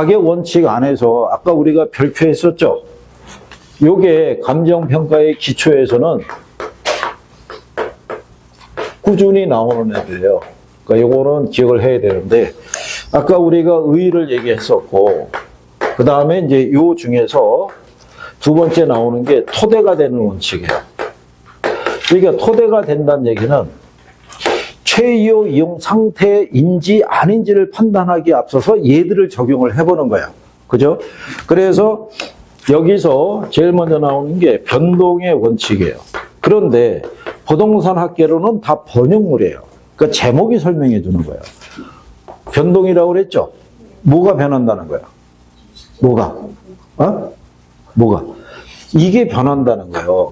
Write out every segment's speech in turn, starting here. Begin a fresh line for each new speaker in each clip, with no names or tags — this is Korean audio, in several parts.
가격 원칙 안에서 아까 우리가 별표했었죠? 요게 감정평가의 기초에서는 꾸준히 나오는 애들이에요. 그러니까 요거는 기억을 해야 되는데, 아까 우리가 의의를 얘기했었고, 그 다음에 이제 요 중에서 두 번째 나오는 게 토대가 되는 원칙이에요. 그러니까 토대가 된다는 얘기는 최이호 이용 상태인지 아닌지를 판단하기에 앞서서 얘들을 적용을 해보는 거예요. 그죠? 그래서 여기서 제일 먼저 나오는 게 변동의 원칙이에요. 그런데 부동산 학계로는 다 번역물이에요. 그러니까 제목이 설명해 주는 거예요. 변동이라고 그랬죠? 뭐가 변한다는 거야? 뭐가? 어? 뭐가? 이게 변한다는 거예요.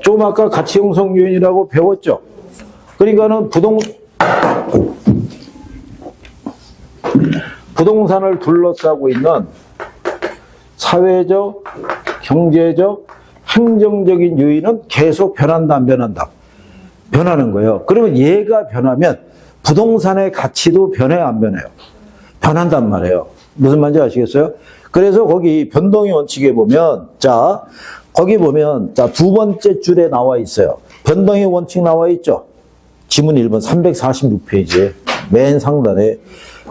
좀 아까 가치 형성 요인이라고 배웠죠? 그러니까는 부동산을 둘러싸고 있는 사회적, 경제적, 행정적인 요인은 계속 변한다, 안 변한다? 변하는 거예요. 그러면 얘가 변하면 부동산의 가치도 변해요, 안 변해요? 변한단 말이에요. 무슨 말인지 아시겠어요? 그래서 거기 변동의 원칙에 보면, 자, 거기 보면, 자, 두 번째 줄에 나와 있어요. 변동의 원칙 나와 있죠? 지문 1번 346페이지에, 맨 상단에.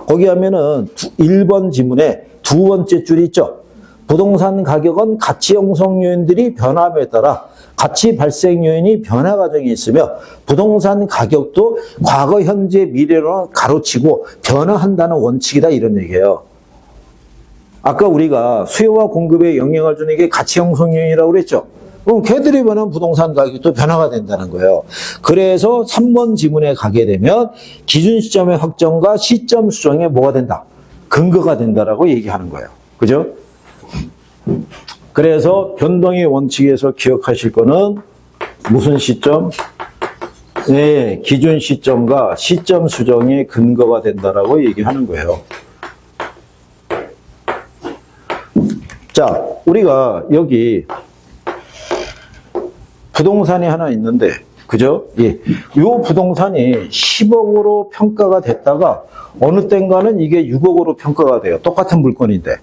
거기 하면은 1번 지문에 두 번째 줄 있죠? 부동산 가격은 가치 형성 요인들이 변함에 따라 가치 발생 요인이 변화 과정에 있으며 부동산 가격도 과거, 현재, 미래로는 가로치고 변화한다는 원칙이다, 이런 얘기예요. 아까 우리가 수요와 공급에 영향을 주는 게 가치 형성 요인이라고 그랬죠? 그럼 걔들이 변하면 부동산 가격도 변화가 된다는 거예요. 그래서 3번 지문에 가게 되면 기준 시점의 확정과 시점 수정에 뭐가 된다? 근거가 된다라고 얘기하는 거예요. 그죠? 그래서 변동의 원칙에서 기억하실 거는 무슨 시점? 네, 기준 시점과 시점 수정의 근거가 된다라고 얘기하는 거예요. 자, 우리가 여기 부동산이 하나 있는데, 그죠? 예. 요 부동산이 10억으로 평가가 됐다가 어느 땐가는 이게 6억으로 평가가 돼요. 똑같은 물건인데.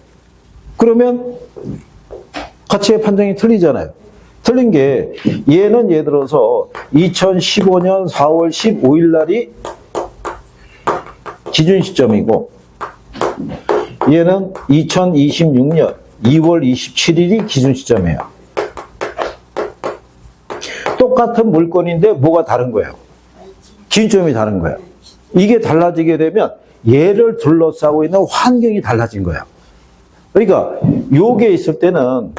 그러면 가치의 판정이 틀리잖아요. 틀린 게 얘는 예를 들어서 2015년 4월 15일 날이 기준 시점이고 얘는 2026년 2월 27일이 기준 시점이에요. 똑같은 물건인데 뭐가 다른 거예요? 기준점이 다른 거예요. 이게 달라지게 되면 얘를 둘러싸고 있는 환경이 달라진 거예요. 그러니까 요게 있을 때는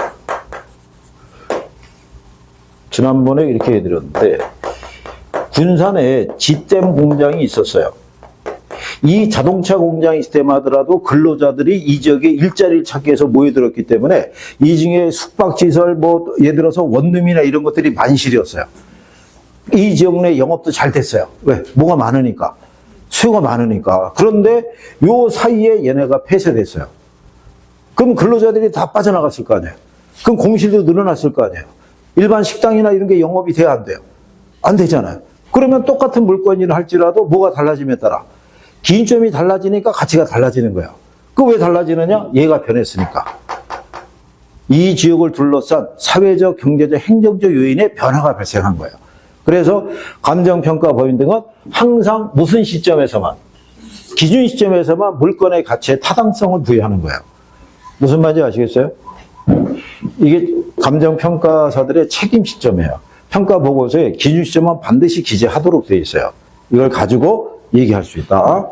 지난번에 이렇게 해드렸는데 군산에 지댐 공장이 있었어요. 이 자동차 공장이 있을 때만 하더라도 근로자들이 이 지역에 일자리를 찾기 위해서 모여들었기 때문에 이 중에 숙박시설 뭐 예를 들어서 원룸이나 이런 것들이 만실이었어요. 이 지역 내 영업도 잘 됐어요. 왜? 뭐가 많으니까. 수요가 많으니까. 그런데 요 사이에 얘네가 폐쇄됐어요. 그럼 근로자들이 다 빠져나갔을 거 아니에요. 그럼 공실도 늘어났을 거 아니에요. 일반 식당이나 이런 게 영업이 돼야 안 돼요. 안 되잖아요. 그러면 똑같은 물건을 할지라도 뭐가 달라짐에 따라 기준점이 달라지니까 가치가 달라지는 거예요. 그 왜 달라지느냐? 얘가 변했으니까. 이 지역을 둘러싼 사회적, 경제적, 행정적 요인의 변화가 발생한 거예요. 그래서 감정평가 법인 등은 항상 무슨 시점에서만, 기준 시점에서만 물건의 가치에 타당성을 부여하는 거예요. 무슨 말인지 아시겠어요? 이게 감정평가사들의 책임 시점이에요. 평가 보고서에 기준 시점은 반드시 기재하도록 되어 있어요. 이걸 가지고 얘기할 수 있다.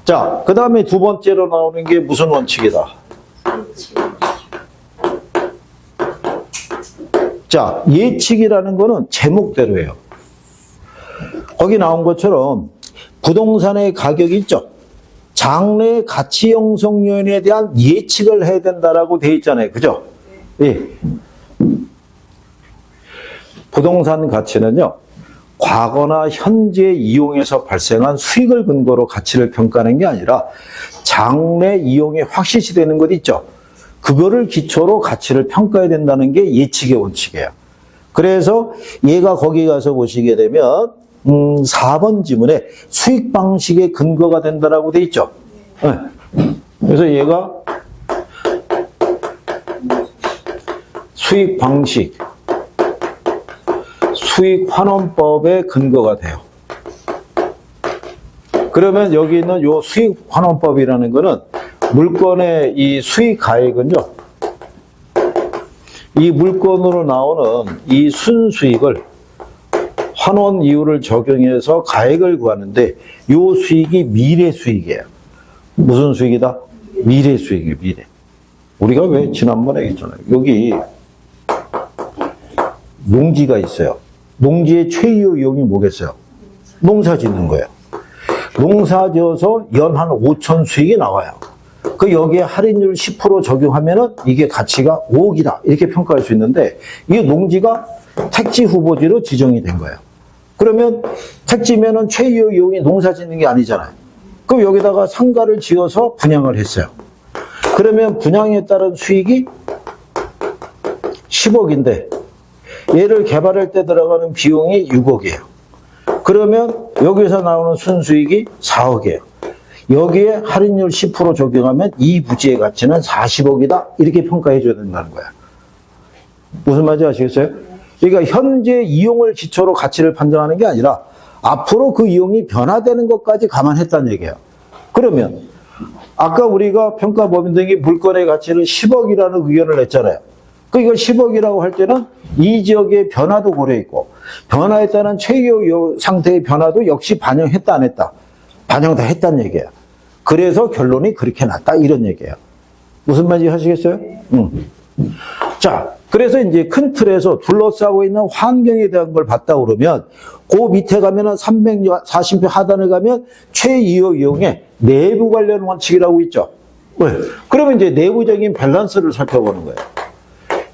자, 그 다음에 두 번째로 나오는 게 무슨 원칙이다? 자, 예측이라는 거는 제목대로예요. 거기 나온 것처럼 부동산의 가격이 있죠. 장래 가치 형성 요인에 대한 예측을 해야 된다라고 돼 있잖아요. 그죠? 예. 부동산 가치는요, 과거나 현재 이용에서 발생한 수익을 근거로 가치를 평가하는 게 아니라 장래 이용에 확실시 되는 것 있죠. 그거를 기초로 가치를 평가해야 된다는 게 예측의 원칙이에요. 그래서 얘가 거기 가서 보시게 되면 4번 지문에 수익 방식의 근거가 된다라고 돼 있죠. 네. 그래서 얘가 수익 방식, 수익 환원법의 근거가 돼요. 그러면 여기 있는 요 수익 환원법이라는 거는 물건의 이 수익 가액은요, 이 물건으로 나오는 이 순수익을 환원 이율을 적용해서 가액을 구하는데 요 수익이 미래 수익이에요. 무슨 수익이다? 미래 수익이에요, 미래. 우리가 왜 지난번에 얘기했잖아요. 여기 농지가 있어요. 농지의 최이호 이용이 뭐겠어요? 농사 짓는 거예요. 농사 지어서 연 한 5천 수익이 나와요. 그 여기에 할인율 10% 적용하면은 이게 가치가 5억이다. 이렇게 평가할 수 있는데 이 농지가 택지 후보지로 지정이 된 거예요. 그러면 택지면은 최이호 이용이 농사 짓는 게 아니잖아요. 그럼 여기다가 상가를 지어서 분양을 했어요. 그러면 분양에 따른 수익이 10억인데 얘를 개발할 때 들어가는 비용이 6억이에요. 그러면 여기서 나오는 순수익이 4억이에요. 여기에 할인율 10% 적용하면 이 부지의 가치는 40억이다. 이렇게 평가해 줘야 된다는 거야. 무슨 말인지 아시겠어요? 그러니까 현재 이용을 기초로 가치를 판정하는 게 아니라 앞으로 그 이용이 변화되는 것까지 감안했다는 얘기예요. 그러면 아까 우리가 평가법인 등이 물건의 가치를 10억이라는 의견을 냈잖아요. 그 이걸 10억이라고 할 때는 이 지역의 변화도 고려했고 변화에 따른 최이호 상태의 변화도 역시 반영했다 안 했다? 반영 다 했다는 얘기예요. 그래서 결론이 그렇게 났다 이런 얘기예요. 무슨 말인지 하시겠어요? 자, 그래서 이제 큰 틀에서 둘러싸고 있는 환경에 대한 걸 봤다 그러면 그 밑에 가면은 340표 하단에 가면 최이호 이용의 내부 관련 원칙이라고 있죠. 왜? 그러면 이제 내부적인 밸런스를 살펴보는 거예요.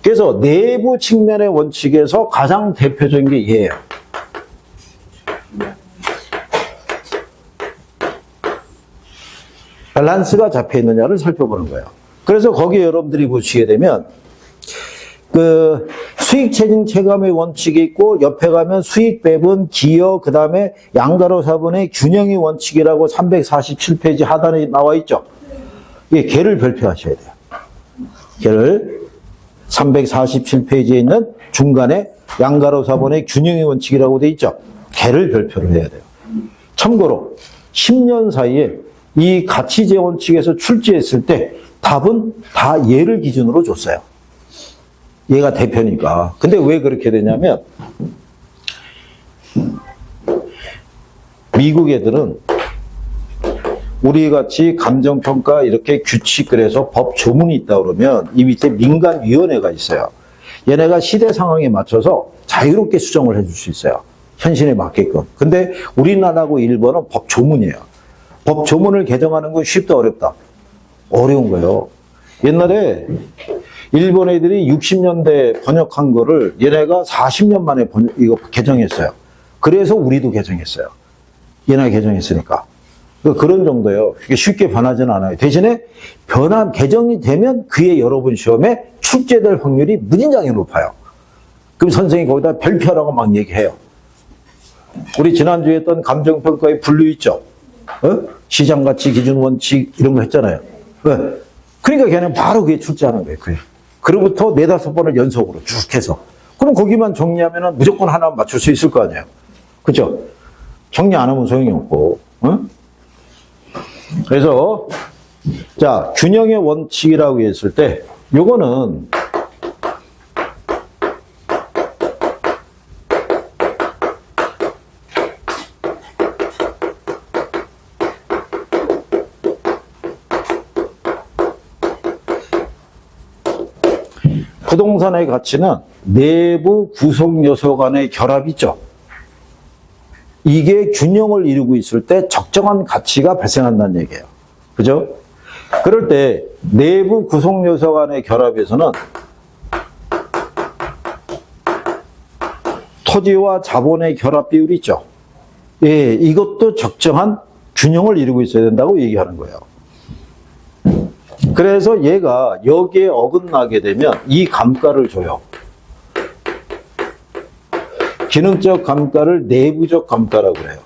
그래서 내부 측면의 원칙에서 가장 대표적인 게 얘예요. 밸런스가 잡혀 있느냐를 살펴보는 거예요. 그래서 거기에 여러분들이 보시게 되면 그 수익 체증 체감의 원칙이 있고 옆에 가면 수익 배분, 기여, 그 다음에 양가로 사분의 균형의 원칙이라고 347페이지 하단에 나와 있죠. 예, 걔를 별표하셔야 돼요. 걔를 347페이지에 있는 중간에 양가로 사분의 균형의 원칙이라고 돼 있죠. 걔를 별표를 해야 돼요. 참고로 10년 사이에 이 가치제 원칙에서 출제했을 때 답은 다 얘를 기준으로 줬어요. 얘가 대표니까. 근데 왜 그렇게 되냐면 미국 애들은 우리 같이 감정평가 이렇게 규칙 그래서 법 조문이 있다 그러면 이 밑에 민간위원회가 있어요. 얘네가 시대 상황에 맞춰서 자유롭게 수정을 해줄 수 있어요. 현실에 맞게끔. 근데 우리나라하고 일본은 법 조문이에요. 법 조문을 개정하는 건 쉽다 어렵다? 어려운 거예요. 옛날에 일본 애들이 60년대 번역한 거를 얘네가 40년 만에 이거 개정했어요. 그래서 우리도 개정했어요. 얘네가 개정했으니까. 그런 정도예요. 쉽게 변하지는 않아요. 대신에 개정이 되면 그의 여러분 시험에 출제될 확률이 무진장이 높아요. 그럼 선생님이 거기다 별표라고 막 얘기해요. 우리 지난주에 했던 감정평가의 분류 있죠? 시장가치, 기준원칙 이런 거 했잖아요. 그러니까 걔는 바로 그게 출제하는 거예요. 그로부터 4-5번을 연속으로 쭉 해서. 그럼 거기만 정리하면 무조건 하나 맞출 수 있을 거 아니에요. 그죠? 정리 안 하면 소용이 없고. 그래서 자, 균형의 원칙이라고 했을 때 요거는 부동산의 가치는 내부 구성 요소 간의 결합이 있죠. 이게 균형을 이루고 있을 때 적정한 가치가 발생한다는 얘기예요. 그죠? 그럴 때 내부 구성 요소 간의 결합에서는 토지와 자본의 결합 비율이 있죠. 예, 이것도 적정한 균형을 이루고 있어야 된다고 얘기하는 거예요. 그래서 얘가 여기에 어긋나게 되면 이 감가를 줘요. 기능적 감가를 내부적 감가라고 그래요.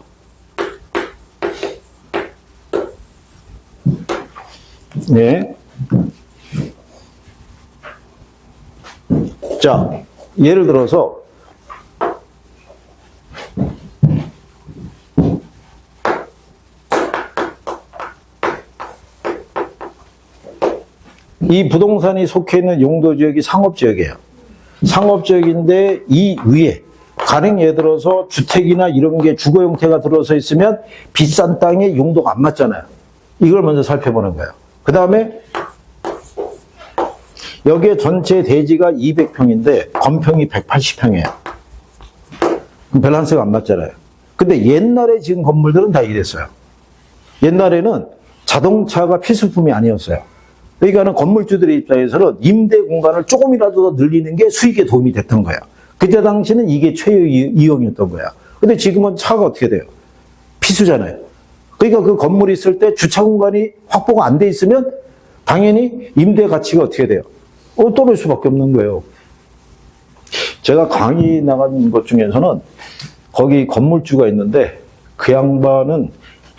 네. 자, 예를 들어서 이 부동산이 속해 있는 용도 지역이 상업지역이에요. 상업지역인데 이 위에 가령 예를 들어서 주택이나 이런 게 주거 형태가 들어서 있으면 비싼 땅에 용도가 안 맞잖아요. 이걸 먼저 살펴보는 거예요. 그 다음에 여기에 전체 대지가 200평인데 건평이 180평이에요. 그럼 밸런스가 안 맞잖아요. 근데 옛날에 지은 건물들은 다 이랬어요. 옛날에는 자동차가 필수품이 아니었어요. 그러니까는 건물주들의 입장에서는 임대 공간을 조금이라도 더 늘리는 게 수익에 도움이 됐던 거야. 그때 당시는 이게 최의 이용이었던 거야. 근데 지금은 차가 어떻게 돼요? 필수잖아요. 그러니까 그 건물이 있을 때 주차 공간이 확보가 안 돼 있으면 당연히 임대 가치가 어떻게 돼요? 떨어질 수밖에 없는 거예요. 제가 강의 나간 것 중에서는 거기 건물주가 있는데 그 양반은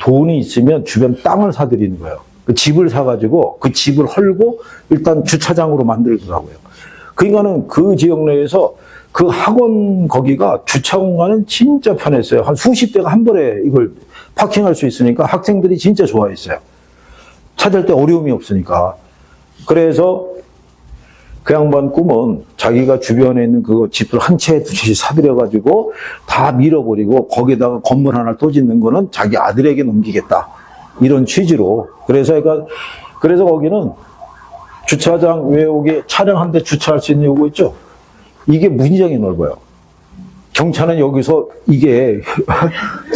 돈이 있으면 주변 땅을 사들이는 거예요. 그 집을 사가지고 그 집을 헐고 일단 주차장으로 만들더라고요. 그러니까는 그 지역 내에서 그 학원 거기가 주차 공간은 진짜 편했어요. 한 수십 대가 한 번에 이걸 파킹할 수 있으니까 학생들이 진짜 좋아했어요. 찾을 때 어려움이 없으니까. 그래서 그 양반 꿈은 자기가 주변에 있는 그 집들 한 채 두 채씩 사들여가지고 다 밀어버리고 거기다가 건물 하나 또 짓는 거는 자기 아들에게 넘기겠다. 이런 취지로. 그래서 거기는 주차장 외옥에 차량 한 대 주차할 수 있는 요거 있죠? 이게 무지장이 넓어요. 경차는 여기서 이게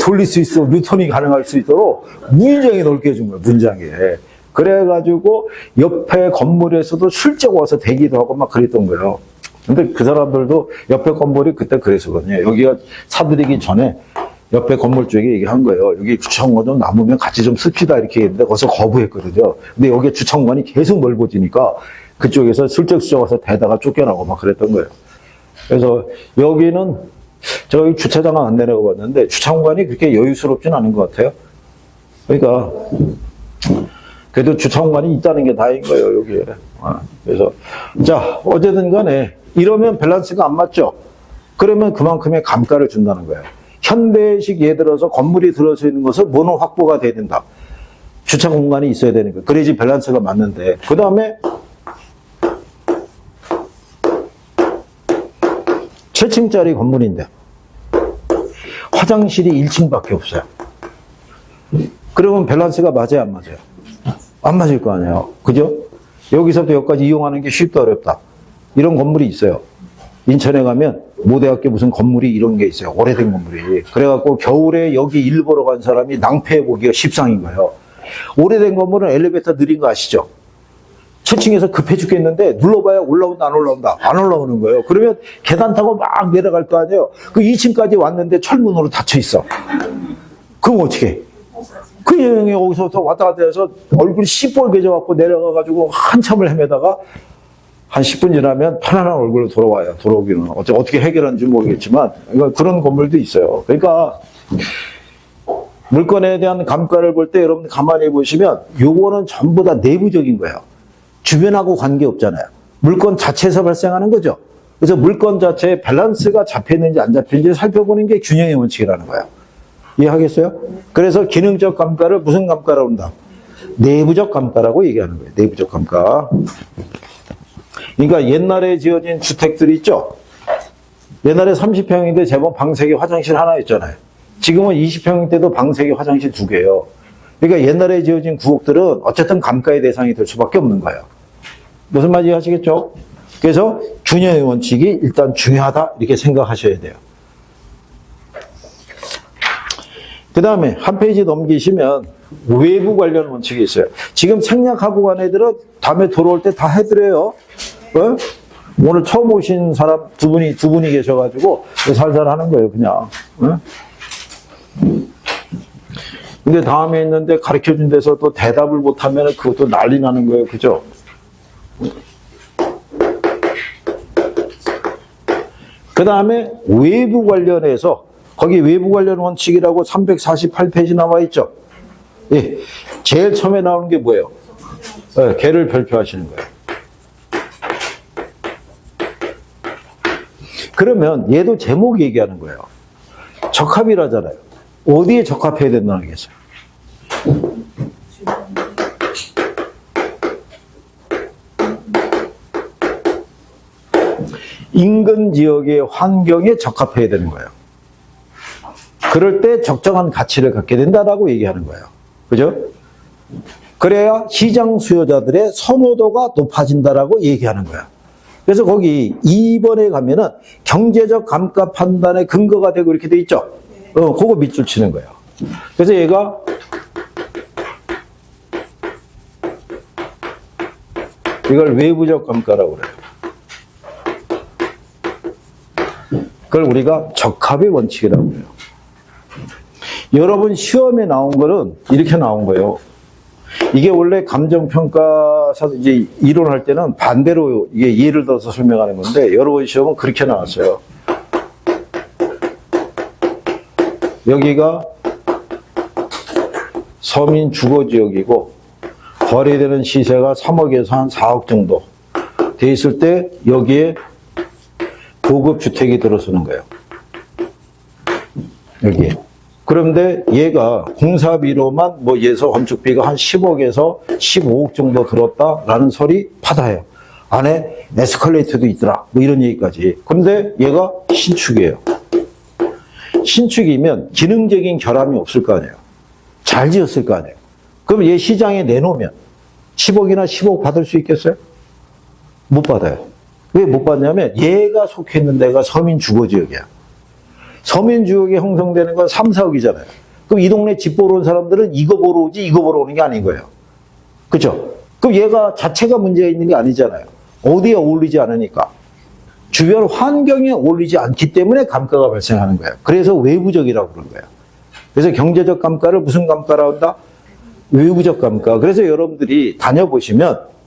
돌릴 수 있어, 뉴턴이 가능할 수 있도록 무지장이 넓게 해준 거예요, 문장에. 그래가지고 옆에 건물에서도 실제 와서 대기도 하고 막 그랬던 거예요. 근데 그 사람들도 옆에 건물이 그때 그랬었거든요. 여기가 사들이기 전에 옆에 건물 쪽에 얘기한 거예요. 여기 주차공간 좀 남으면 같이 좀 씁시다 이렇게 했는데 거기서 거부했거든요. 근데 여기 주차공간이 계속 넓어지니까 그쪽에서 슬쩍슬쩍 와서 대다가 쫓겨나고 막 그랬던 거예요. 그래서 여기는 제가 여기 주차장은 안 내려가 봤는데 주차공간이 그렇게 여유스럽진 않은 것 같아요. 그러니까 그래도 주차공간이 있다는 게 다행인 거예요, 여기에. 그래서 자, 어쨌든 간에 이러면 밸런스가 안 맞죠? 그러면 그만큼의 감가를 준다는 거예요. 현대식 예를 들어서 건물이 들어서 있는 것은 뭐는 확보가 돼야 된다. 주차 공간이 있어야 되는 거예요. 그래야지 밸런스가 맞는데. 그 다음에 (7층짜리) 건물인데 화장실이 1층밖에 없어요. 그러면 밸런스가 맞아요, 안 맞아요? 안 맞을 거 아니에요. 그죠? 여기서부터 여기까지 이용하는 게 쉽다 어렵다. 이런 건물이 있어요. 인천에 가면 모대학교 무슨 건물이 이런 게 있어요. 오래된 건물이. 그래갖고 겨울에 여기 일 보러 간 사람이 낭패해 보기가 십상인 거예요. 오래된 건물은 엘리베이터 느린 거 아시죠? 7층에서 급해 죽겠는데 눌러봐야 올라온다 안 올라온다. 안 올라오는 거예요. 그러면 계단 타고 막 내려갈 거 아니에요. 그 2층까지 왔는데 철문으로 닫혀 있어. 그럼 어떻게 해? 그 여행에 거기서부터 왔다 갔다 해서 얼굴이 시뻘개져갖고 내려가가지고 한참을 헤매다가 한 10분 지나면 편안한 얼굴로 돌아와요. 돌아오기는. 어떻게 해결하는지 모르겠지만 그런 건물도 있어요. 그러니까 물건에 대한 감가를 볼 때 여러분 가만히 보시면 요거는 전부 다 내부적인 거예요. 주변하고 관계없잖아요. 물건 자체에서 발생하는 거죠. 그래서 물건 자체에 밸런스가 잡혀있는지 안 잡혀있는지 살펴보는 게 균형의 원칙이라는 거예요. 이해하겠어요? 그래서 기능적 감가를 무슨 감가라고 한다? 내부적 감가라고 얘기하는 거예요. 내부적 감가. 그러니까 옛날에 지어진 주택들이 있죠? 옛날에 30평인데 제법 방 3개 화장실 하나 있잖아요. 지금은 20평인데도 방 3개 화장실 2개예요. 그러니까 옛날에 지어진 구옥들은 어쨌든 감가의 대상이 될 수밖에 없는 거예요. 무슨 말인지 아시겠죠? 그래서 균형의 원칙이 일단 중요하다 이렇게 생각하셔야 돼요. 그 다음에 한 페이지 넘기시면 외부 관련 원칙이 있어요. 지금 생략하고 간 애들은 다음에 돌아올 때 다 해드려요. 어? 오늘 처음 오신 사람 두 분이 계셔가지고 살살 하는 거예요, 그냥. 어? 근데 다음에 있는데 가르쳐 준 데서 또 대답을 못하면 그것도 난리 나는 거예요, 그죠? 그 다음에 외부 관련해서 거기 외부 관련 원칙이라고 348페이지 나와 있죠. 예, 제일 처음에 나오는 게 뭐예요? 개를 별표하시는 거예요. 그러면 얘도 제목 얘기하는 거예요. 적합이라잖아요. 어디에 적합해야 된다는 게 있어요? 인근 지역의 환경에 적합해야 되는 거예요. 그럴 때 적정한 가치를 갖게 된다라고 얘기하는 거예요. 그죠? 그래야 시장 수요자들의 선호도가 높아진다라고 얘기하는 거예요. 그래서 거기 2번에 가면은 경제적 감가 판단의 근거가 되고 이렇게 돼 있죠? 그거 밑줄 치는 거예요. 그래서 얘가 이걸 외부적 감가라고 그래요. 그걸 우리가 적합의 원칙이라고 해요. 여러분 시험에 나온 거는 이렇게 나온 거예요. 이게 원래 감정평가사 이제 이론할 때는 반대로 이게 예를 들어서 설명하는 건데 여러분 시험은 그렇게 나왔어요. 여기가 서민 주거지역이고 거래되는 시세가 3억에서 한 4억 정도 돼 있을 때 여기에 고급 주택이 들어서는 거예요. 여기에. 그런데 얘가 공사비로만 뭐 예서 건축비가 한 10억에서 15억 정도 들었다라는 설이 받아요. 안에 에스컬레이터도 있더라. 뭐 이런 얘기까지. 그런데 얘가 신축이에요. 신축이면 기능적인 결함이 없을 거 아니에요. 잘 지었을 거 아니에요. 그럼 얘 시장에 내놓으면 10억이나 15억 받을 수 있겠어요? 못 받아요. 왜 못 받냐면 얘가 속해 있는 데가 서민 주거지역이야. 서민 지역에 형성되는 건 3, 4억이잖아요. 그럼 이 동네 집 보러 온 사람들은 이거 보러 오지 이거 보러 오는 게 아닌 거예요. 그죠? 그럼 얘가 자체가 문제가 있는 게 아니잖아요. 어디에 어울리지 않으니까. 주변 환경에 어울리지 않기 때문에 감가가 발생하는 거예요. 그래서 외부적이라고 그러는 거예요. 그래서 경제적 감가를 무슨 감가라고 한다? 외부적 감가. 그래서 여러분들이 다녀보시면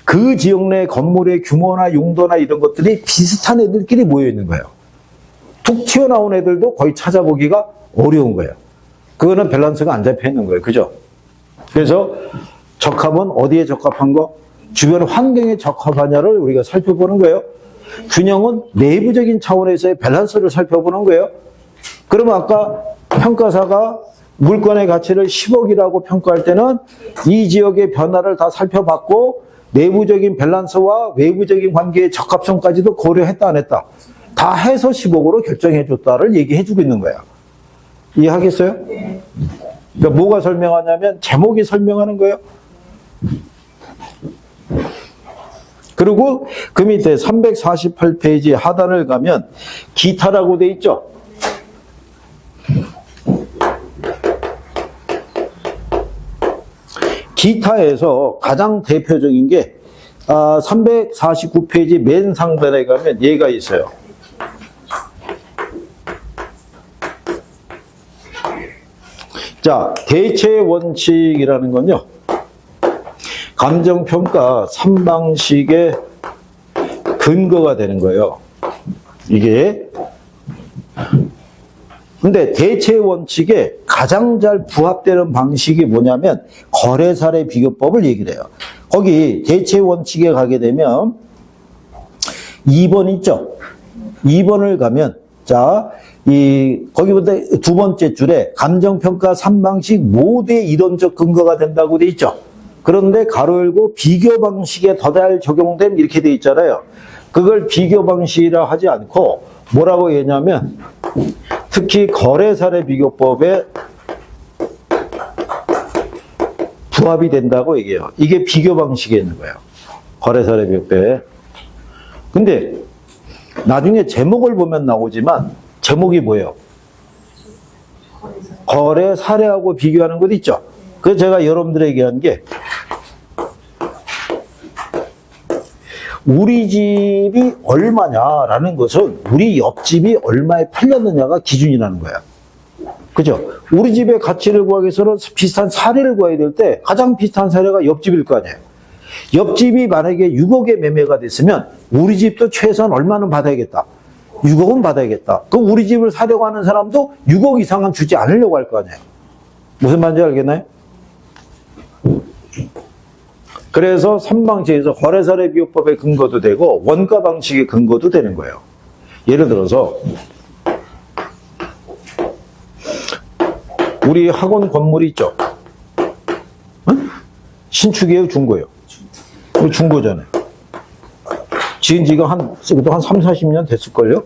그 지역 내 건물의 규모나 용도나 이런 것들이 비슷한 애들끼리 모여 있는 거예요. 툭 튀어나온 애들도 거의 찾아보기가 어려운 거예요. 그거는 밸런스가 안 잡혀 있는 거예요. 그죠? 그래서 적합은 어디에 적합한 거? 주변 환경에 적합하냐를 우리가 살펴보는 거예요. 균형은 내부적인 차원에서의 밸런스를 살펴보는 거예요. 그러면 아까 평가사가 물건의 가치를 10억이라고 평가할 때는 이 지역의 변화를 다 살펴봤고 내부적인 밸런스와 외부적인 관계의 적합성까지도 고려했다 안 했다. 다 해서 10억으로 결정해줬다를 얘기해주고 있는 거야. 이해하겠어요? 그러니까 뭐가 설명하냐면 제목이 설명하는 거예요. 그리고 그 밑에 348페이지 하단을 가면 기타라고 돼 있죠. 기타에서 가장 대표적인 게 349페이지 맨 상단에 가면 얘가 있어요. 자, 대체 원칙이라는 건요. 감정평가 3방식의 근거가 되는 거예요. 이게. 근데 대체 원칙에 가장 잘 부합되는 방식이 뭐냐면 거래사례 비교법을 얘기를 해요. 거기 대체 원칙에 가게 되면 2번 있죠? 2번을 가면 자, 거기보다 두 번째 줄에 감정평가 3방식 모두의 이론적 근거가 된다고 돼 있죠? 그런데 가로 열고 비교 방식에 더잘 적용됨 이렇게 돼 있잖아요. 그걸 비교 방식이라 하지 않고 뭐라고 했냐면 특히 거래사례 비교법에 부합이 된다고 얘기해요. 이게 비교 방식에 있는 거예요. 거래사례 비교법에. 근데 나중에 제목을 보면 나오지만 제목이 뭐예요? 거래 사례하고 비교하는 것 있죠? 그래서 제가 여러분들에게 한 게 우리 집이 얼마냐라는 것은 우리 옆집이 얼마에 팔렸느냐가 기준이라는 거야. 그죠? 우리 집의 가치를 구하기 위해서는 비슷한 사례를 구해야 될 때 가장 비슷한 사례가 옆집일 거 아니에요. 옆집이 만약에 6억에 매매가 됐으면 우리 집도 최소한 얼마는 받아야겠다. 6억은 받아야겠다. 그럼 우리 집을 사려고 하는 사람도 6억 이상은 주지 않으려고 할 거 아니에요. 무슨 말인지 알겠나요? 그래서 삼방식에서 거래사례비율법의 근거도 되고 원가 방식의 근거도 되는 거예요. 예를 들어서 우리 학원 건물이 있죠. 응? 신축이에요, 중고예요? 중고잖아요. 지은 지가 한 3, 40년 됐을걸요?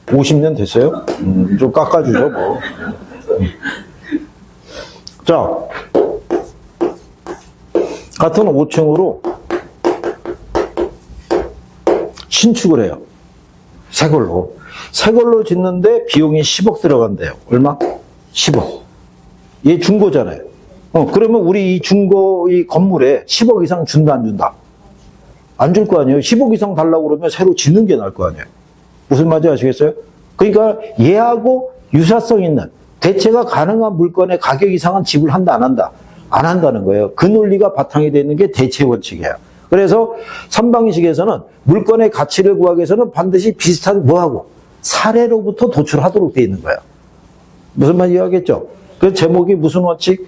50년 됐어요? 좀 깎아주죠, 뭐. 자, 같은 5층으로 신축을 해요. 새 걸로. 새 걸로 짓는데 비용이 10억 들어간대요. 얼마? 10억. 얘 중고잖아요. 그러면 우리 이 중고 이 건물에 10억 이상 준다, 안 준다? 안 줄 거 아니에요. 10억 이상 달라고 그러면 새로 짓는 게 나을 거 아니에요. 무슨 말인지 아시겠어요? 그러니까 얘하고 유사성 있는 대체가 가능한 물건의 가격 이상은 지불한다, 안 한다? 안 한다는 거예요. 그 논리가 바탕이 되어 있는 게 대체 원칙이에요. 그래서 삼방식에서는 물건의 가치를 구하기 위해서는 반드시 비슷한 뭐하고 사례로부터 도출하도록 되어 있는 거예요. 무슨 말인지 이해하겠죠? 그 제목이 무슨 원칙?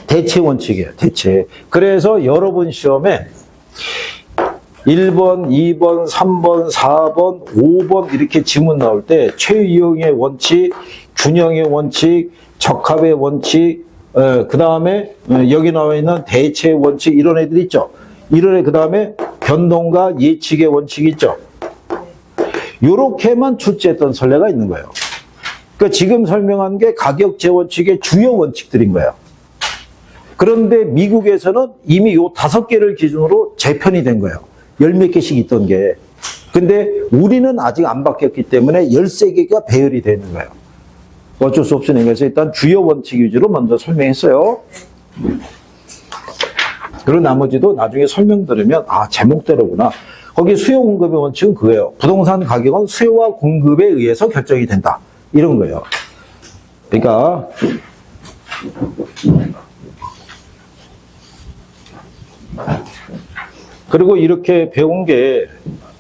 대체 원칙이에요. 대체. 그래서 여러분 시험에 1번, 2번, 3번, 4번, 5번 이렇게 지문 나올 때 최유형의 원칙, 균형의 원칙, 적합의 원칙, 그 다음에 여기 나와 있는 대체 원칙 이런 애들 있죠. 이런 애 그 다음에 변동과 예측의 원칙이 있죠. 요렇게만 출제했던 선례가 있는 거예요. 그러니까 지금 설명한 게 가격제 원칙의 주요 원칙들인 거예요. 그런데 미국에서는 이미 요 5개를 기준으로 재편이 된 거예요. 10몇 개씩 있던 게. 근데 우리는 아직 안 바뀌었기 때문에 13개가 배열이 되는 거예요. 어쩔 수 없으니까 그래서 일단 주요 원칙 위주로 먼저 설명했어요. 그리고 나머지도 나중에 설명 들으면 아 제목대로구나. 거기 수요 공급의 원칙은 그거예요. 부동산 가격은 수요와 공급에 의해서 결정이 된다. 이런 거예요. 그러니까 그리고 이렇게 배운 게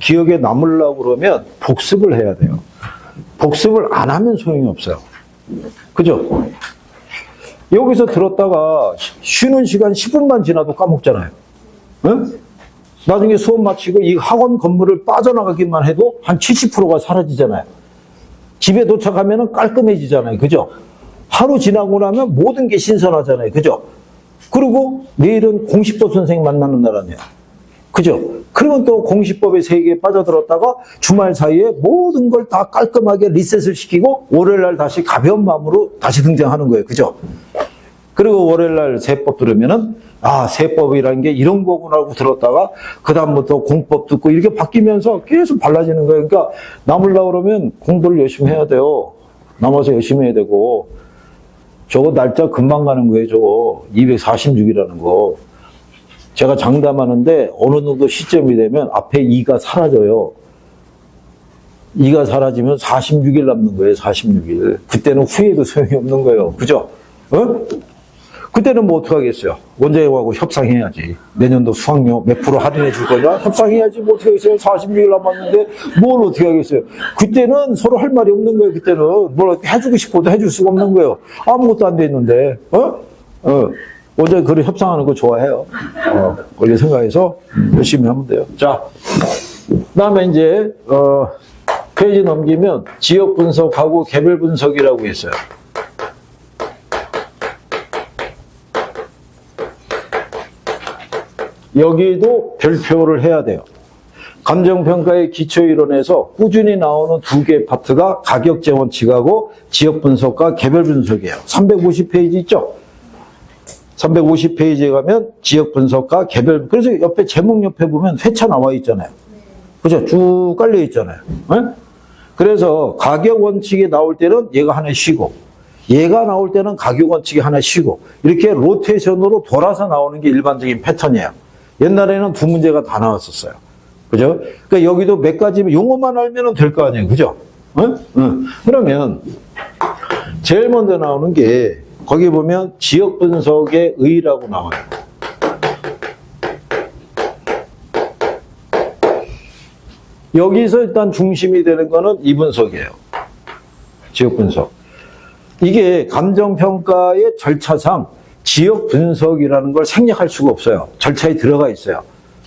기억에 남으려고 그러면 복습을 해야 돼요. 복습을 안 하면 소용이 없어요. 그죠? 여기서 들었다가 쉬는 시간 10분만 지나도 까먹잖아요. 응? 나중에 수업 마치고 이 학원 건물을 빠져나가기만 해도 한 70%가 사라지잖아요. 집에 도착하면 깔끔해지잖아요. 그죠? 하루 지나고 나면 모든 게 신선하잖아요. 그죠? 그리고 내일은 공시법 선생님 만나는 날 아니야. 그죠? 그러면 또 공시법의 세계에 빠져들었다가 주말 사이에 모든 걸 다 깔끔하게 리셋을 시키고 월요일날 다시 가벼운 마음으로 다시 등장하는 거예요. 그죠? 그리고 월요일날 세법 들으면은 아 세법이라는 게 이런 거구나 하고 들었다가 그 다음부터 공법 듣고 이렇게 바뀌면서 계속 달라지는 거예요. 그러니까 남으려고 그러면 공부를 열심히 해야 돼요. 남아서 열심히 해야 되고 저거 날짜 금방 가는 거예요. 저거 246이라는 거. 제가 장담하는데 어느 정도 시점이 되면 앞에 2가 사라져요. 2가 사라지면 46일 남는 거예요. 46일. 그때는 후회도 소용이 없는 거예요. 그죠? 그때는 뭐 어떡하겠어요? 원장님하고 협상해야지. 내년도 수강료 몇 프로 할인해 줄 거냐? 협상해야지. 뭐 어떻게 하겠어요? 46일 남았는데 뭘 어떻게 하겠어요? 그때는 서로 할 말이 없는 거예요. 그때는 뭘 해주고 싶어도 해줄 수가 없는 거예요. 아무것도 안 돼 있는데. 원장님 그런 협상하는 거 좋아해요. 그렇게 생각해서 열심히 하면 돼요. 자, 그다음에 이제 페이지 넘기면 지역 분석하고 개별 분석이라고 있어요. 여기도 별표를 해야 돼요. 감정평가의 기초이론에서 꾸준히 나오는 2개의 파트가 가격제 원칙하고 지역 분석과 개별 분석이에요. 350페이지 있죠? 350페이지에 가면 지역 분석과 개별, 그래서 옆에 제목 옆에 보면 회차 나와 있잖아요. 그죠? 쭉 깔려 있잖아요. 네? 그래서 가격 원칙이 나올 때는 얘가 하나 쉬고, 얘가 나올 때는 가격 원칙이 하나 쉬고, 이렇게 로테이션으로 돌아서 나오는 게 일반적인 패턴이에요. 옛날에는 2문제가 다 나왔었어요. 그죠? 그러니까 여기도 몇 가지 용어만 알면 될 거 아니에요. 그죠? 그러면 제일 먼저 나오는 게 거기 보면 지역 분석의 의의라고 나와요. 여기서 일단 중심이 되는 거는 이 분석이에요. 지역 분석. 이게 감정평가의 절차상 지역 분석이라는 걸 생략할 수가 없어요. 절차에 들어가 있어요.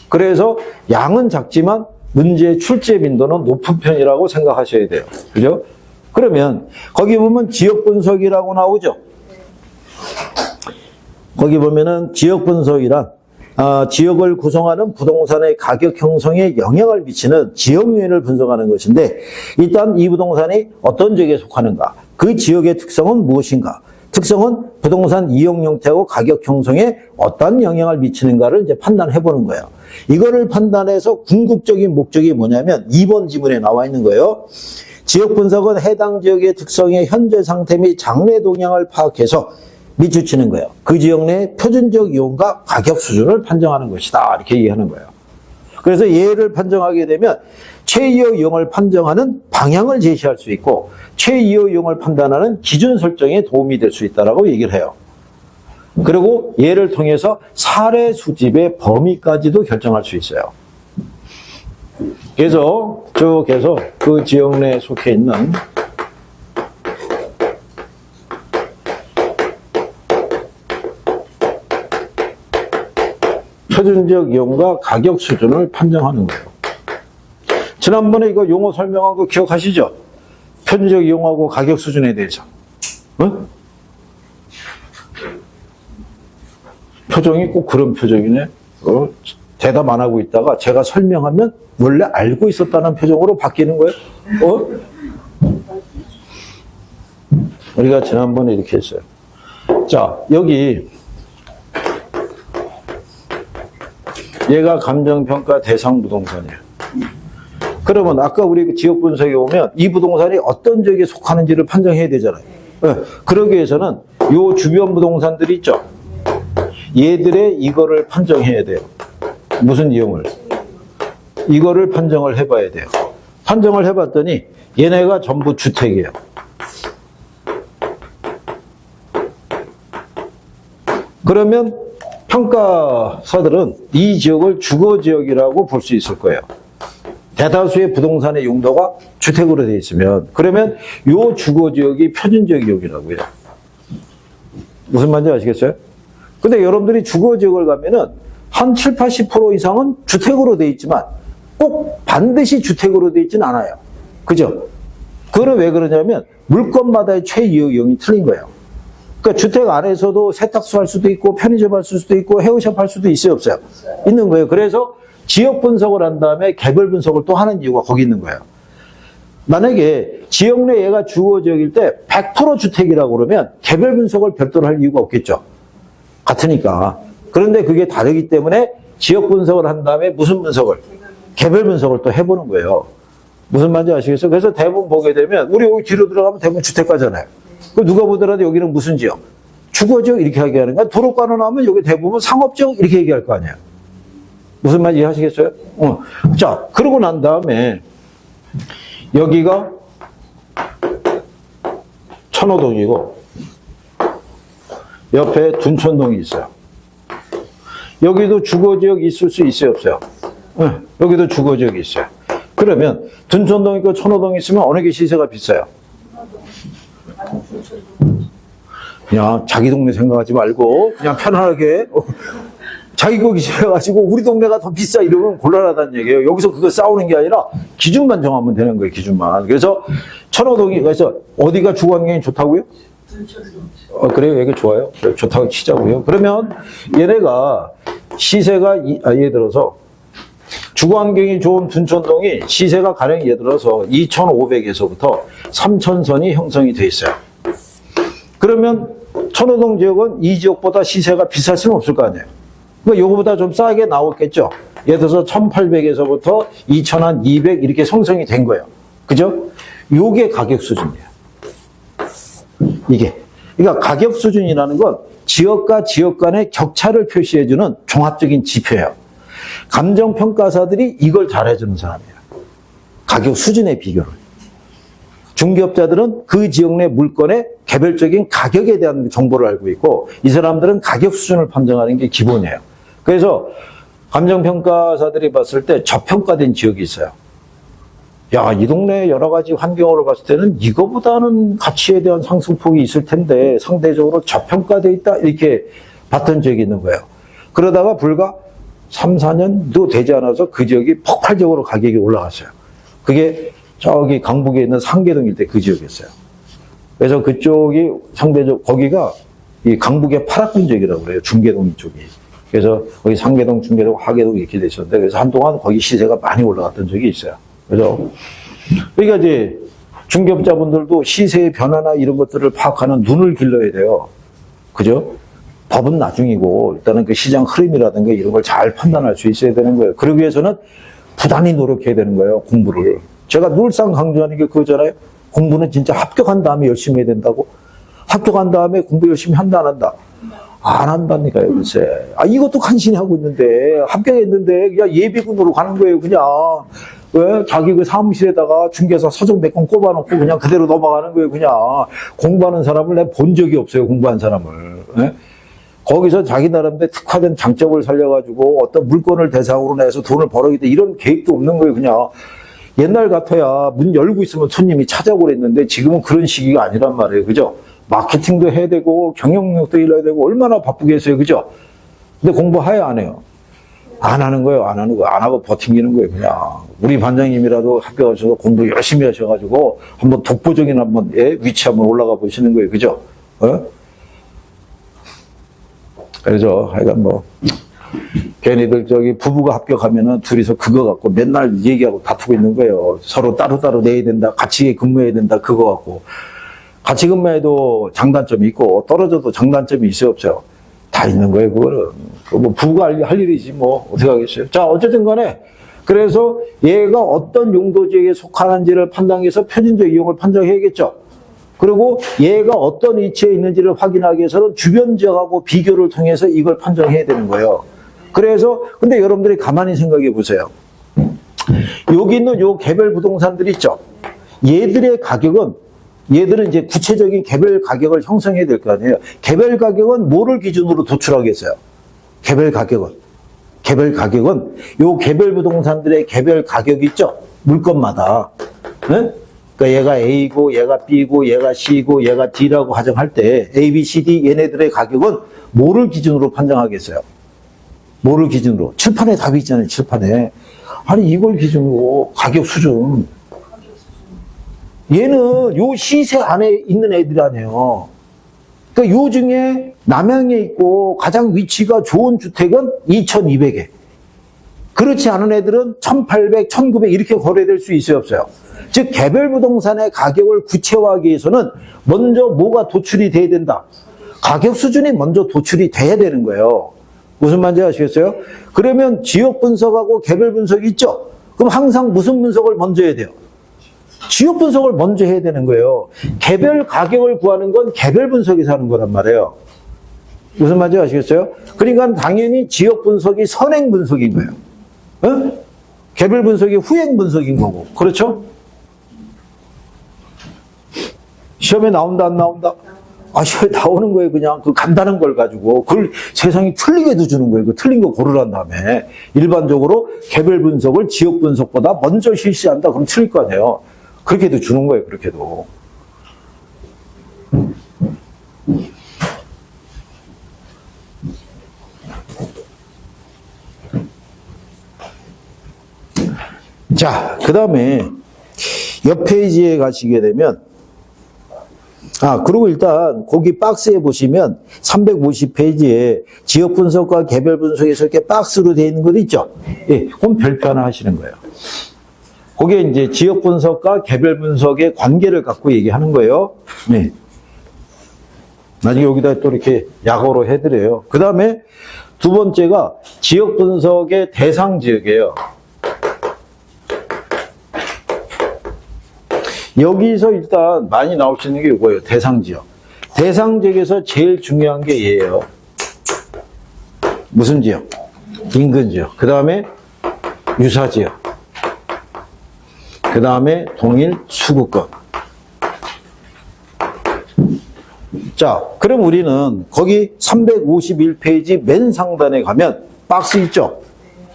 그래서 양은 작지만 문제의 출제 빈도는 높은 편이라고 생각하셔야 돼요. 그죠? 그러면 거기 보면 지역 분석이라고 나오죠. 거기 보면은 지역 분석이란 지역을 구성하는 부동산의 가격 형성에 영향을 미치는 지역 요인을 분석하는 것인데, 일단 이 부동산이 어떤 지역에 속하는가, 그 지역의 특성은 무엇인가, 특성은 부동산 이용 형태하고 가격 형성에 어떤 영향을 미치는가를 이제 판단해 보는 거예요. 이거를 판단해서 궁극적인 목적이 뭐냐면 2번 지문에 나와 있는 거예요. 지역 분석은 해당 지역의 특성의 현재 상태 및 장래 동향을 파악해서 미추치는 거예요. 그 지역 내 표준적 이용과 가격 수준을 판정하는 것이다. 이렇게 얘기하는 거예요. 그래서 얘를 판정하게 되면 최이호 이용을 판정하는 방향을 제시할 수 있고, 최이호 이용을 판단하는 기준 설정에 도움이 될 수 있다고 얘기를 해요. 그리고 얘를 통해서 사례 수집의 범위까지도 결정할 수 있어요. 그래서 쭉 해서 그 지역 내에 속해 있는 표준적 이용과 가격 수준을 판정하는 거예요. 지난번에 이거 용어 설명한 거 기억하시죠? 표준적 이용하고 가격 수준에 대해서. 표정이 꼭 그런 표정이네. 대답 안 하고 있다가 제가 설명하면 원래 알고 있었다는 표정으로 바뀌는 거예요. 우리가 지난번에 이렇게 했어요. 자, 여기 얘가 감정평가 대상 부동산이에요. 그러면 아까 우리 지역 분석에 오면 이 부동산이 어떤 지역에 속하는지를 판정해야 되잖아요. 그러기 위해서는 요 주변 부동산들이 있죠. 얘들의 이거를 판정해야 돼요. 무슨 이용을? 이거를 판정을 해봐야 돼요. 판정을 해봤더니 얘네가 전부 주택이에요. 그러면 평가사들은 이 지역을 주거지역이라고 볼 수 있을 거예요. 대다수의 부동산의 용도가 주택으로 되어 있으면, 그러면 이 주거지역이 표준적 이용이라고 해요. 무슨 말인지 아시겠어요? 근데 여러분들이 주거지역을 가면은 한 7, 80% 이상은 주택으로 되어 있지만 꼭 반드시 주택으로 되어 있지는 않아요. 그죠? 그건 왜 그러냐면 물건마다의 최이용 이용이 틀린 거예요. 그러니까 주택 안에서도 세탁소 할 수도 있고 편의점 할 수도 있고 헤어샵 할 수도 있어요, 없어요? 있는 거예요. 그래서 지역 분석을 한 다음에 개별 분석을 또 하는 이유가 거기 있는 거예요. 만약에 지역 내 얘가 주거지역일 때 100% 주택이라고 그러면 개별 분석을 별도로 할 이유가 없겠죠. 같으니까. 그런데 그게 다르기 때문에 지역 분석을 한 다음에 무슨 분석을? 개별 분석을 또 해보는 거예요. 무슨 말인지 아시겠어요? 그래서 대부분 보게 되면 우리 여기 뒤로 들어가면 대부분 주택가잖아요. 그럼 누가 보더라도 여기는 무슨 지역? 주거지역 이렇게 얘기하는 거야. 도로가로 나오면 여기 대부분 상업지역 이렇게 얘기할 거 아니에요. 무슨 말인지 이해하시겠어요? 자, 그러고 난 다음에 여기가 천호동이고 옆에 둔촌동이 있어요. 여기도 주거지역이 있을 수 있어요, 없어요? 여기도 주거지역이 있어요. 그러면 둔촌동 있고 천호동이 있으면 어느 게 시세가 비싸요? 그냥 자기 동네 생각하지 말고 그냥 편안하게 자기 거기 집에가지고 우리 동네가 더 비싸 이러면 곤란하다는 얘기예요. 여기서 그거 싸우는 게 아니라 기준만 정하면 되는 거예요. 기준만. 그래서 천호동이 그래서 어디가 주거 환경이 좋다고요? 그래요? 여기 좋아요? 그래, 좋다고 치자고요. 그러면 얘네가 시세가 예를 들어서 주거 환경이 좋은 둔촌동이 시세가 가령 예를 들어서 2,500에서부터 3,000선이 형성이 돼 있어요. 그러면 천호동 지역은 이 지역보다 시세가 비쌀 수는 없을 거 아니에요. 그러니까 요거보다 좀 싸게 나왔겠죠. 예를 들어서 1,800에서부터 2,200 이렇게 형성이 된 거예요. 그죠? 요게 가격 수준이에요. 이게. 그러니까 가격 수준이라는 건 지역과 지역 간의 격차를 표시해주는 종합적인 지표예요. 감정평가사들이 이걸 잘해주는 사람이에요. 가격 수준의 비교를. 중개업자들은 그 지역 내 물건의 개별적인 가격에 대한 정보를 알고 있고 이 사람들은 가격 수준을 판정하는 게 기본이에요. 그래서 감정평가사들이 봤을 때 저평가된 지역이 있어요. 야, 이 동네 여러 가지 환경으로 봤을 때는 이거보다는 가치에 대한 상승폭이 있을 텐데 상대적으로 저평가되어 있다 이렇게 봤던 적이 있는 거예요. 그러다가 불과 3, 4년도 되지 않아서 그 지역이 폭발적으로 가격이 올라갔어요. 그게 저기 강북에 있는 상계동 일대 그 지역이었어요. 그래서 그쪽이 상대적 거기가 이 강북의 파락군 지역이라고 그래요. 중계동 이쪽이. 그래서 거기 상계동, 중계동, 하계동 이렇게 됐었는데 그래서 한동안 거기 시세가 많이 올라갔던 적이 있어요. 그래서 그러니까 이제 중개업자분들도 시세의 변화나 이런 것들을 파악하는 눈을 길러야 돼요. 그죠? 법은 나중이고 일단은 그 시장 흐름이라든가 이런 걸 잘 판단할 수 있어야 되는 거예요. 그러기 위해서는 부단히 노력해야 되는 거예요. 공부를. 제가 늘상 강조하는 게 그거잖아요. 공부는 진짜 합격한 다음에 열심히 해야 된다고. 합격한 다음에 공부 열심히 한다 안 한다? 안 한다니까요, 글쎄. 아, 이것도 간신히 하고 있는데, 합격했는데, 그냥 예비군으로 가는 거예요, 그냥. 왜? 자기 그 사무실에다가 중개사 서적 몇 건 꼽아놓고 그냥 그대로 넘어가는 거예요, 그냥. 공부하는 사람을 내가 본 적이 없어요, 공부한 사람을. 예? 거기서 자기 나름대로 특화된 장점을 살려가지고 어떤 물건을 대상으로 내서 돈을 벌어야겠다, 이런 계획도 없는 거예요, 그냥. 옛날 같아야 문 열고 있으면 손님이 찾아오고 그랬는데 지금은 그런 시기가 아니란 말이에요, 그죠? 마케팅도 해야 되고 경영력도 일해야 되고 얼마나 바쁘겠어요, 그죠? 근데 공부해야 안 해요. 안 하는 거예요, 안 하는 거예요. 안 하고 버팅기는 거예요, 그냥. 우리 반장님이라도 합격하셔서 공부 열심히 하셔가지고 한번 독보적인 한번 위치 한번 올라가 보시는 거예요, 그죠? 그래서 하여간 뭐 걔네들 저기 부부가 합격하면은 둘이서 그거 갖고 맨날 얘기하고 다투고 있는 거예요. 서로 따로따로 내야 된다, 같이 근무해야 된다, 그거 갖고. 같이 근무해도 장단점이 있고 떨어져도 장단점이 있어요, 없어요? 다 있는 거예요, 그거는. 뭐 부부가 할 일이지 뭐 어떻게 하겠어요. 자, 어쨌든 간에 그래서 얘가 어떤 용도지역에 속하는지를 판단해서 표준적 이용을 판정해야겠죠. 그리고 얘가 어떤 위치에 있는지를 확인하기 위해서는 주변 지역하고 비교를 통해서 이걸 판정해야 되는 거예요. 그래서 근데 여러분들이 가만히 생각해 보세요. 여기 있는 요 개별 부동산들 있죠. 얘들의 가격은 얘들은 이제 구체적인 개별 가격을 형성해야 될 거 아니에요. 개별 가격은 뭐를 기준으로 도출하겠어요? 개별 가격은 요 개별 부동산들의 개별 가격이 있죠. 물건마다. 네? 그러니까 얘가 A고 얘가 B고 얘가 C고 얘가 D라고 가정할 때 A, B, C, D 얘네들의 가격은 뭐를 기준으로 판정하겠어요? 뭐를 기준으로? 칠판에 답이 있잖아요. 칠판에. 아니 이걸 기준으로 가격 수준. 얘는 요 시세 안에 있는 애들 아니에요. 그러니까 요 중에 남양에 있고 가장 위치가 좋은 주택은 2,200에. 그렇지 않은 애들은 1,800, 1,900 이렇게 거래될 수 있어요, 없어요? 즉 개별 부동산의 가격을 구체화하기 위해서는 먼저 뭐가 도출이 돼야 된다. 가격 수준이 먼저 도출이 돼야 되는 거예요. 무슨 말인지 아시겠어요? 그러면 지역 분석하고 개별 분석이 있죠? 그럼 항상 무슨 분석을 먼저 해야 돼요? 지역 분석을 먼저 해야 되는 거예요. 개별 가격을 구하는 건 개별 분석에서 하는 거란 말이에요. 무슨 말인지 아시겠어요? 그러니까 당연히 지역 분석이 선행 분석인 거예요. 개별 분석이 후행 분석인 거고. 그렇죠? 시험에 나온다 안 나온다? 아, 시험에 나오는 거예요. 그냥 그 간단한 걸 가지고 그걸 세상이 틀리게도 주는 거예요. 그 틀린 거 고르란 다음에 일반적으로 개별 분석을 지역 분석보다 먼저 실시한다. 그럼 틀릴 거 아니에요. 그렇게도 주는 거예요. 그렇게도. 자, 그 다음에 옆 페이지에 가시게 되면 그리고 일단 거기 박스에 보시면 350페이지에 지역 분석과 개별 분석에서 이렇게 박스로 되어 있는 거 있죠? 예, 그건 별표 하나 하시는 거예요. 거기에 이제 지역 분석과 개별 분석의 관계를 갖고 얘기하는 거예요. 네. 나중에 여기다 또 이렇게 약어로 해드려요. 그 다음에 두 번째가 지역 분석의 대상 지역이에요. 여기서 일단 많이 나올 수 있는 게 이거예요. 대상 지역. 대상 지역에서 제일 중요한 게 얘예요. 무슨 지역? 인근 지역. 그 다음에 유사 지역. 그 다음에 동일 수급권. 자, 그럼 우리는 거기 351페이지 맨 상단에 가면 박스 있죠?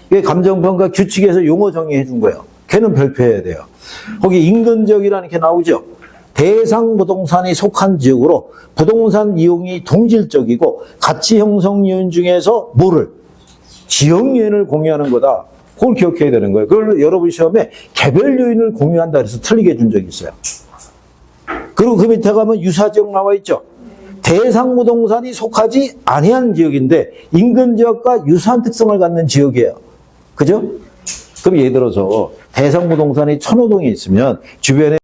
이게 감정평가 규칙에서 용어 정의해 준 거예요. 걔는 별표해야 돼요. 거기 인근지역이라는 게 나오죠. 대상 부동산이 속한 지역으로 부동산 이용이 동질적이고 가치 형성 요인 중에서 뭐를? 지역 요인을 공유하는 거다. 그걸 기억해야 되는 거예요. 그걸 여러분 시험에 개별 요인을 공유한다 해서 틀리게 준 적이 있어요. 그리고 그 밑에 가면 유사지역 나와 있죠. 대상 부동산이 속하지 아니한 지역인데 인근 지역과 유사한 특성을 갖는 지역이에요. 그죠? 그럼 예를 들어서 대상 부동산이 천호동에 있으면 주변에